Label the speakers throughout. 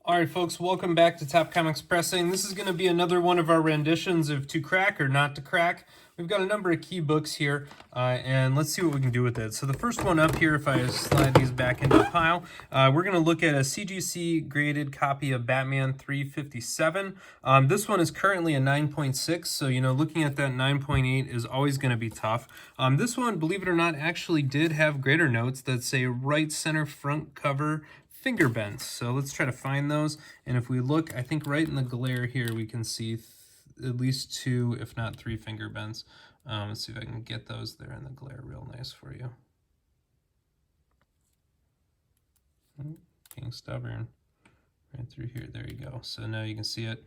Speaker 1: All right, folks, welcome back to Top Comics Pressing. This is going to be another one of our renditions of To Crack or Not to Crack. We've got a number of key books here, and let's see what we can do with it. So the first one up here, if I slide these back into the pile, we're going to look at a CGC graded copy of Batman 357. This one is currently a 9.6, so, looking at that 9.8 is always going to be tough. This one, believe it or not, actually did have grader notes that say right center front cover finger bends. So let's try to find those. And if we look, I think right in the glare here, we can see at least 2, if not 3 finger bends. Let's see if I can get those there in the glare real nice for you. Being stubborn. Right through here, there you go. So now you can see it.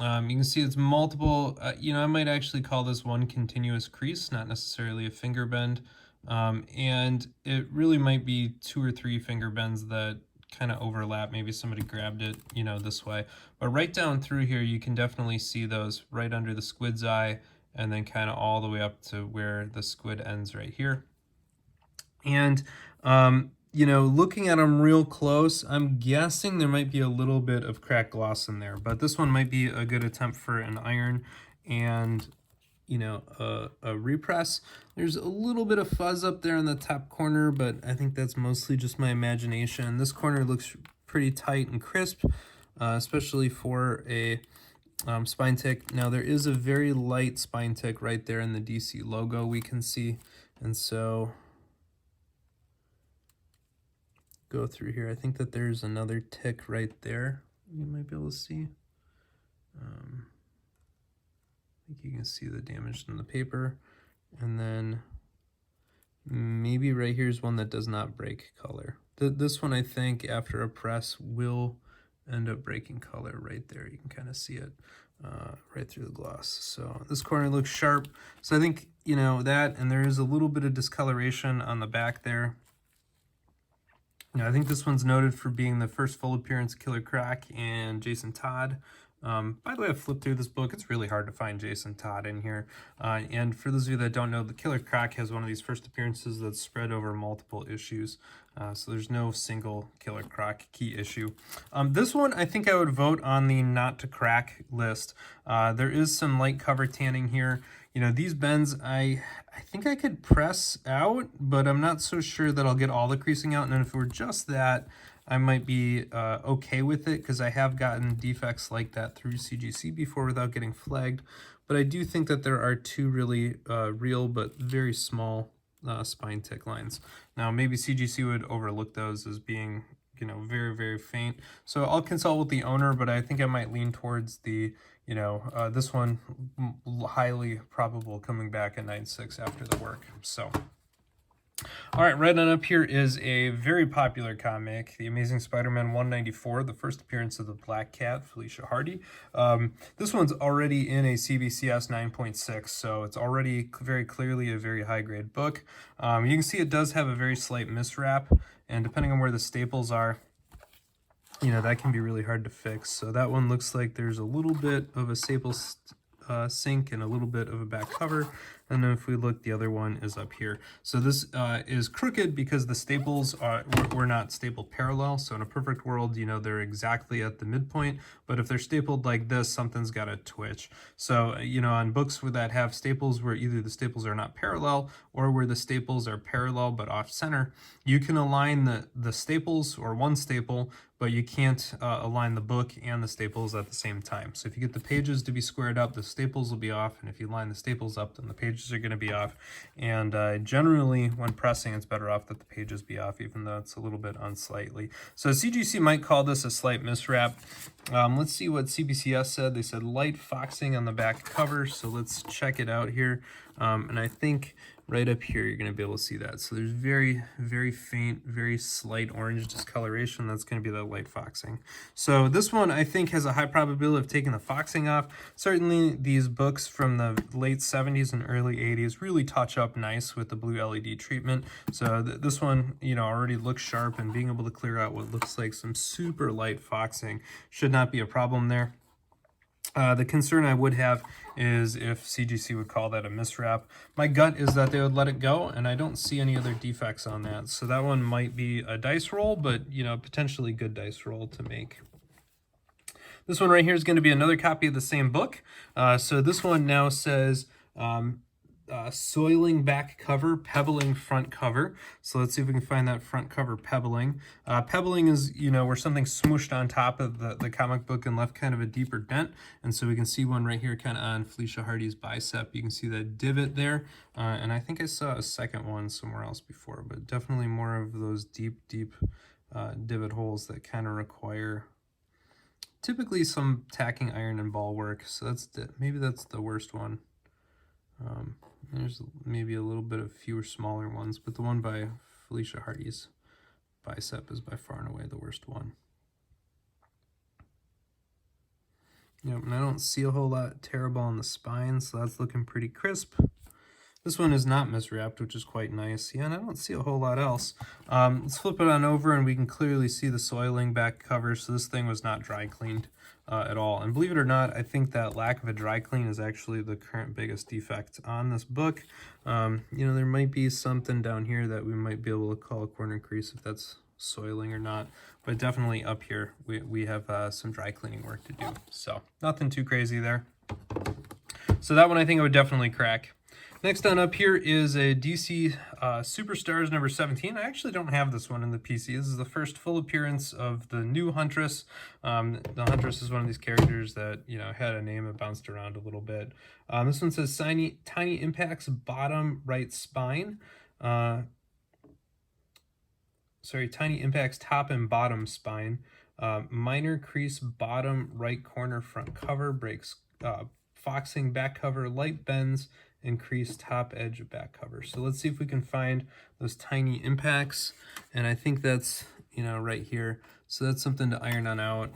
Speaker 1: You can see it's multiple, I might actually call this one continuous crease, not necessarily a finger bend. And it really might be 2 or 3 finger bends that kind of overlap. Maybe somebody grabbed it, this way. But right down through here, you can definitely see those right under the squid's eye and then kind of all the way up to where the squid ends right here. And, looking at them real close, I'm guessing there might be a little bit of cracked gloss in there, but this one might be a good attempt for an iron and a repress. There's a little bit of fuzz up there in the top corner, but I think that's mostly just my imagination. This corner looks pretty tight and crisp, especially for a spine tick. Now there is a very light spine tick right there in the DC logo we can see, and so go through here. I think that there's another tick right there you might be able to see. I think you can see the damage in the paper, and then maybe right here is one that does not break color. This one, I think, after a press will end up breaking color right there. You can kind of see it right through the gloss. So this corner looks sharp. So I think, that, and there is a little bit of discoloration on the back there. I think this one's noted for being the first full appearance of Killer Croc and Jason Todd. By the way, I flipped through this book. It's really hard to find Jason Todd in here. And for those of you that don't know, the Killer Croc has one of these first appearances that's spread over multiple issues. So there's no single Killer Croc key issue. This one, I think I would vote on the not to crack list. There is some light cover tanning here. These bends, I think I could press out, but I'm not so sure that I'll get all the creasing out. And if it were just that, I might be okay with it, because I have gotten defects like that through CGC before without getting flagged. But I do think that there are 2 really real but very small spine tick lines. Now, maybe CGC would overlook those as being, very, very faint. So I'll consult with the owner, but I think I might lean towards the, this one, highly probable coming back at 9.6 after the work. So. All right, right on up here is a very popular comic, The Amazing Spider-Man 194, the first appearance of the Black Cat, Felicia Hardy. This one's already in a CBCS 9.6, so it's already very clearly a very high-grade book. You can see it does have a very slight miswrap, and depending on where the staples are, that can be really hard to fix. So that one looks like there's a little bit of a staple sink and a little bit of a back cover. And then if we look, the other one is up here. So this is crooked because the staples were not stapled parallel. So in a perfect world, they're exactly at the midpoint. But if they're stapled like this, something's got to twitch. So, on books that have staples where either the staples are not parallel or where the staples are parallel but off center, you can align the staples or one staple, but you can't align the book and the staples at the same time. So if you get the pages to be squared up, the staples will be off. And if you line the staples up, then the pages are going to be off. And generally, when pressing, it's better off that the pages be off, even though it's a little bit unsightly. So CGC might call this a slight miswrap. Let's see what CBCS said. They said light foxing on the back cover. So let's check it out here. And I think right up here, you're going to be able to see that. So there's very, very faint, very slight orange discoloration. That's going to be the light foxing. So this one, I think, has a high probability of taking the foxing off. Certainly, these books from the late 70s and early 80s really touch up nice with the blue LED treatment. So this one, already looks sharp, and being able to clear out what looks like some super light foxing should not be a problem there. The concern I would have is if CGC would call that a miswrap. My gut is that they would let it go, and I don't see any other defects on that. So that one might be a dice roll, but, potentially good dice roll to make. This one right here is going to be another copy of the same book. So this one now says soiling back cover, pebbling front cover. So let's see if we can find that front cover pebbling. Pebbling is, you know, where something smooshed on top of the comic book and left kind of a deeper dent. And so we can see one right here kind of on Felicia Hardy's bicep. You can see that divot there. And I think I saw a second one somewhere else before, but definitely more of those deep divot holes that kind of require typically some tacking iron and ball work. So maybe that's the worst one. There's maybe a little bit of fewer smaller ones, but the one by Felicia Hardy's bicep is by far and away the worst one. Yep, and I don't see a whole lot terrible on the spine, so that's looking pretty crisp. This one is not miswrapped, which is quite nice. Yeah, and I don't see a whole lot else. Let's flip it on over, and we can clearly see the soiling back cover, so this thing was not dry cleaned at all. And believe it or not, I think that lack of a dry clean is actually the current biggest defect on this book. You know, there might be something down here that we might be able to call a corner crease if that's soiling or not, but definitely up here we have some dry cleaning work to do. So nothing too crazy there. So that one I think I would definitely crack. Next on up here is a DC Superstars number 17. I actually don't have this one in the PC. This is the first full appearance of the new Huntress. The Huntress is one of these characters that, you know, had a name that bounced around a little bit. This one says Tiny Impacts Bottom Right Spine. Tiny Impacts Top and Bottom Spine. Minor Crease Bottom Right Corner Front Cover. Breaks foxing back cover. Light bends. Increase top edge of back cover. So let's see if we can find those tiny impacts, and I think that's, you know, right here. So that's something to iron on out.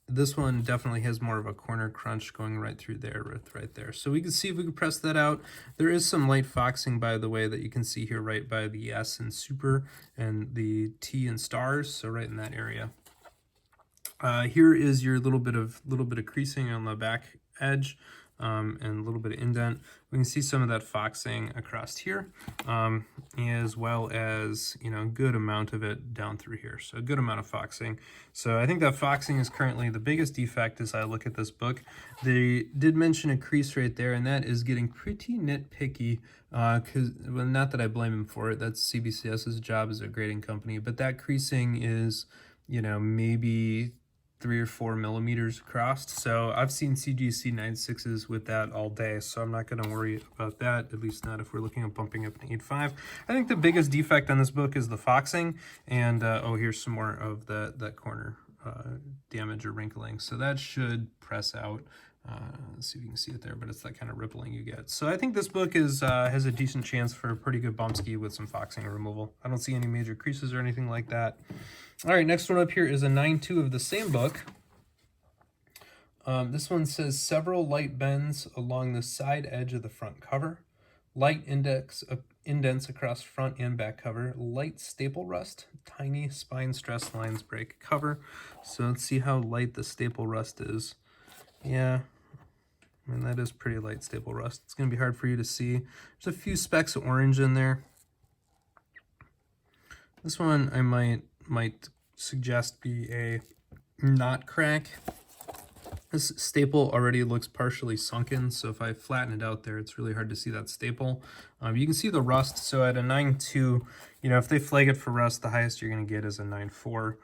Speaker 1: This one definitely has more of a corner crunch going right through there, right there. So we can see if we can press that out. There is some light foxing, by the way, that you can see here right by the S and super and the T and stars, so right in that area. Here is your little bit of creasing on the back edge. And a little bit of indent. We can see some of that foxing across here, as well as, you know, a good amount of it down through here. So a good amount of foxing. So I think that foxing is currently the biggest defect as I look at this book. They did mention a crease right there, and that is getting pretty nitpicky. Well, not that I blame him for it. That's CBCS's job as a grading company, but that creasing is, you know, maybe 3 or 4 millimeters across. So I've seen CGC 9.6s with that all day, so I'm not going to worry about that, at least not if we're looking at bumping up to 8.5. I think the biggest defect on this book is the foxing, and oh, here's some more of that corner damage or wrinkling. So that should press out. Let's see if you can see it there, but it's that kind of rippling you get. So I think this book is has a decent chance for a pretty good bump ski with some foxing removal. I don't see any major creases or anything like that. All right, next one up here is a 9.2 of the same book. This one says several light bends along the side edge of the front cover, light indents across front and back cover, light staple rust, tiny spine stress lines break cover. So let's see how light the staple rust is. Yeah, I mean, that is pretty light staple rust. It's going to be hard for you to see. There's a few specks of orange in there. This one I might suggest be a not crack. This staple already looks partially sunken, so if I flatten it out there, it's really hard to see that staple. You can see the rust, so at a 9.2, you know, if they flag it for rust, the highest you're going to get is a 9.4.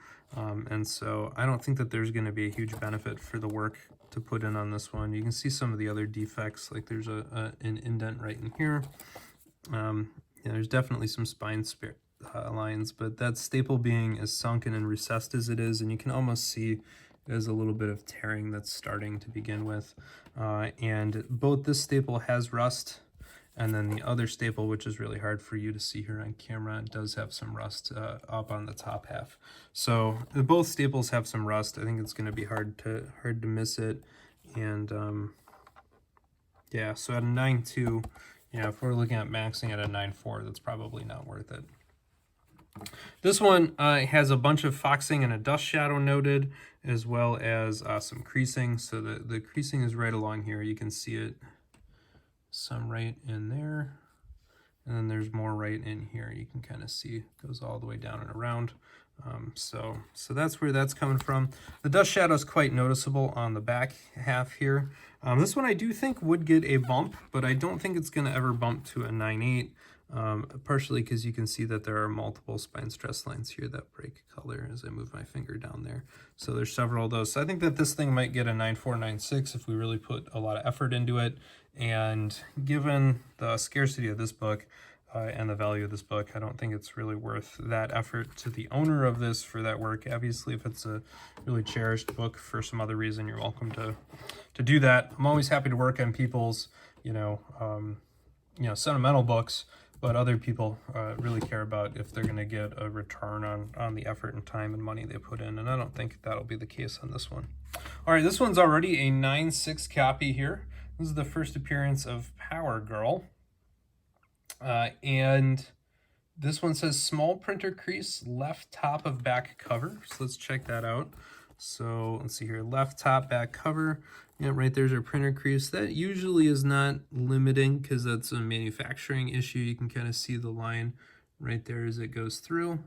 Speaker 1: And so I don't think that there's going to be a huge benefit for the work to put in on this one. You can see some of the other defects, like there's an indent right in here. Yeah, there's definitely some spine lines, but that staple being as sunken and recessed as it is, and you can almost see there's a little bit of tearing that's starting to begin with. And both this staple has rust, and then the other staple, which is really hard for you to see here on camera, does have some rust up on the top half. So both staples have some rust. I think it's going to be hard to miss it. And yeah, so at a 9.2, you know, if we're looking at maxing at a 9.4, that's probably not worth it. This one has a bunch of foxing and a dust shadow noted, as well as some creasing. So the creasing is right along here. You can see it, some right in there, and then there's more right in here. You can kind of see it goes all the way down and around. So that's where that's coming from. The dust shadow is quite noticeable on the back half here. This one I do think would get a bump, but I don't think it's going to ever bump to a 9.8, partially because you can see that there are multiple spine stress lines here that break color as I move my finger down there. So there's several of those. So I think that this thing might get a 9.4, 9.6 if we really put a lot of effort into it. And given the scarcity of this book, and the value of this book, I don't think it's really worth that effort to the owner of this for that work. Obviously, if it's a really cherished book for some other reason, you're welcome to do that. I'm always happy to work on people's, sentimental books, but other people really care about if they're going to get a return on the effort and time and money they put in, and I don't think that'll be the case on this one. All right, this one's already a 9.6 copy here. This is the first appearance of Power Girl. And this one says small printer crease, left top of back cover. So let's check that out. So let's see here, left top, back cover. Yeah, right there's our printer crease. That usually is not limiting because that's a manufacturing issue. You can kind of see the line right there as it goes through.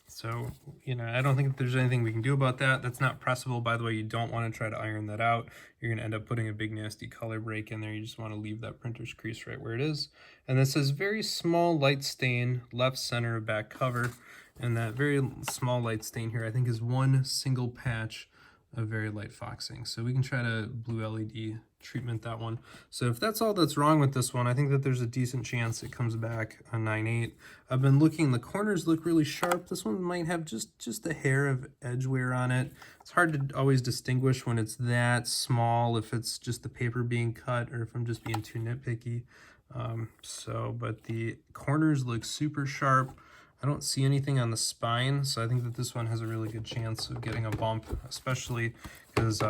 Speaker 1: So, I don't think there's anything we can do about that. That's not pressable, by the way. You don't want to try to iron that out. You're going to end up putting a big nasty color break in there. You just want to leave that printer's crease right where it is. And this says very small light stain, left center of back cover. And that very small light stain here, I think, is one single patch of very light foxing. So we can try to blue LED treatment that one. So if that's all that's wrong with this one, I think that there's a decent chance it comes back a 9.8. I've been looking, the corners look really sharp. This one might have just a hair of edge wear on it. It's hard to always distinguish when it's that small, if it's just the paper being cut or if I'm just being too nitpicky. But the corners look super sharp. I don't see anything on the spine, so I think that this one has a really good chance of getting a bump, especially because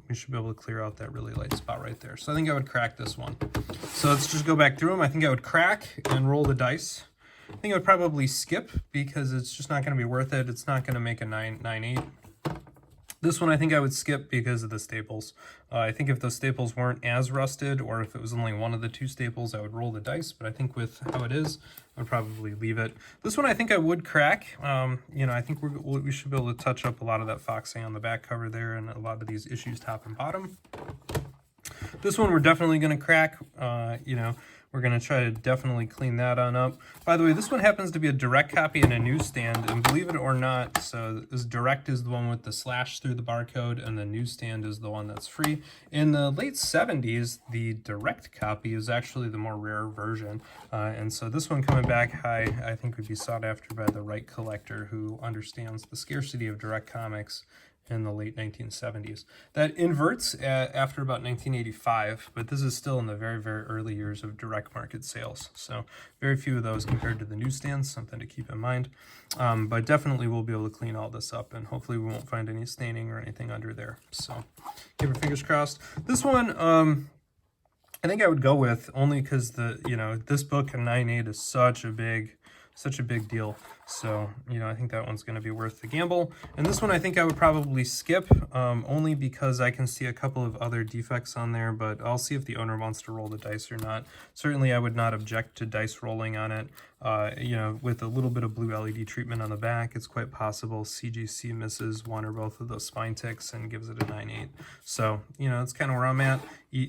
Speaker 1: we should be able to clear out that really light spot right there. So I think I would crack this one. So let's just go back through them. I think I would crack and roll the dice. I think I would probably skip because it's just not going to be worth it. It's not going to make a 9.8. This one I think I would skip because of the staples. I think if the staples weren't as rusted, or if it was only one of the two staples, I would roll the dice. But I think with how it is, I would probably leave it. This one I think I would crack. I think we should be able to touch up a lot of that foxing on the back cover there and a lot of these issues top and bottom. This one we're definitely going to crack. We're going to try to definitely clean that on up. By the way, this one happens to be a direct copy in a newsstand, and believe it or not, so this direct is the one with the slash through the barcode, and the newsstand is the one that's free. In the late 70s, the direct copy is actually the more rare version, and so this one coming back high, I think would be sought after by the right collector who understands the scarcity of direct comics in the late 1970s. That inverts after about 1985, but this is still in the very, very early years of direct market sales. So very few of those compared to the newsstands, something to keep in mind. But definitely we'll be able to clean all this up, and hopefully we won't find any staining or anything under there. So keep your fingers crossed. This one, I think I would go with, only because this book in 9.8 is such a big deal. So, I think that one's going to be worth the gamble. And this one I think I would probably skip, only because I can see a couple of other defects on there, but I'll see if the owner wants to roll the dice or not. Certainly I would not object to dice rolling on it. With a little bit of blue LED treatment on the back, it's quite possible CGC misses one or both of those spine ticks and gives it a 9.8. So, that's kind of where I'm at.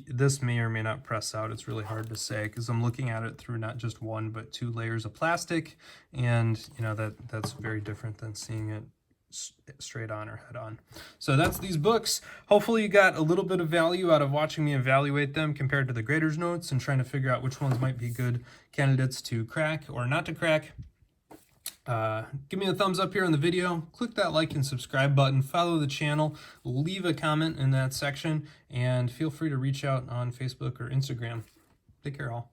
Speaker 1: This may or may not press out. It's really hard to say because I'm looking at it through not just one but two layers of plastic, and that's very different than seeing it straight on or head on. So that's these books. Hopefully you got a little bit of value out of watching me evaluate them compared to the grader's notes and trying to figure out which ones might be good candidates to crack or not to crack. Give me a thumbs up here on the video, click that like and subscribe button, follow the channel, leave a comment in that section, and feel free to reach out on Facebook or Instagram. Take care all.